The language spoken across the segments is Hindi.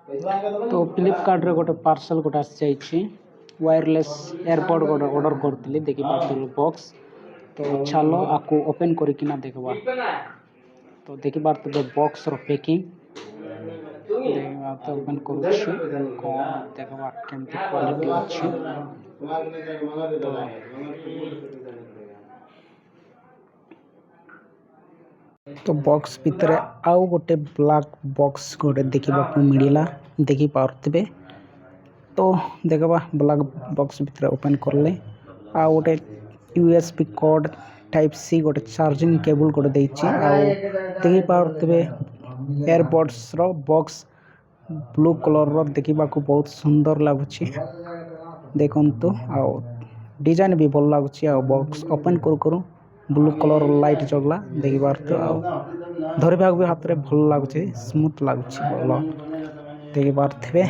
तो फ्लिपकार्ट रे गोटे पार्सल गोटे आसी जाइए वायरलेस एयरपोर्ट गोटे ऑर्डर करती देखी पार्सल बॉक्स तो चलो आपको ओपन करके देखवा तो देखी पार्थे बॉक्स रो पैकिंग देखा तो ओपन करुच्छी कौन देखा केमती क्वालिटी अच्छी तो बॉक्स भितर आउ गोटे ब्लैक बॉक्स गोटे देखा मिलला देखी पारे तो देखा ब्लैक बॉक्स भितर ओपन करले आ गोटे यूएसबी कोड टाइप सी गोटे चार्जिंग केबल गोटे देछि आ देखि पारतबे एयरबड्स रो बॉक्स ब्लू कलर रो देखा बहुत सुंदर लगुछि देखंतु आ डिजाइन भी भल लगुछि आ बॉक्स ओपन करू ब्लू कलर लाइट जगला देखि पारतो आ धरबा भी हाथ रे भल लागुछि स्मूथ लागुछि भल देखि पारथिबे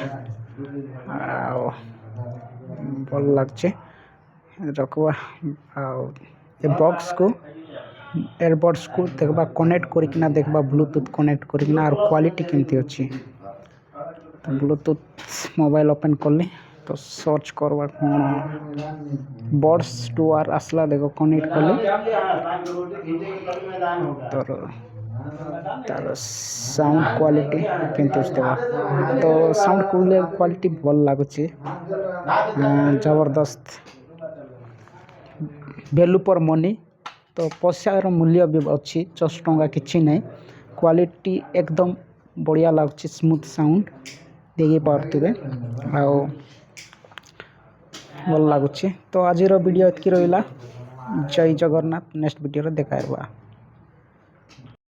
आ भल लागुछि रखवा आ ए बॉक्स को एयरबड्स को देखबा कनेक्ट करिकना देखबा ब्लूटूथ कनेक्ट करिकना और क्वालिटी केमती अछि तो ब्लूटूथ मोबाइल ओपन करले तो सर्च करवा कोन बड्स 2R आसला देखो कनेक्ट करले तार साउंड क्वालिटी केमती अछि तो साउंड क्वालिटी भल लागुछि जबरदस्त वैल्यू पर मनी तो पैसार मूल्य भी अच्छी 10 टंका किछि नहीं क्वालिटी एकदम बढ़िया लगुछि स्मूथ साउंड देखि पारथिबे आ भल लगुछि तो आज वीडियो एतकी रहिला जय जगन्नाथ नेक्स्ट वीडियो रे देखाइबा।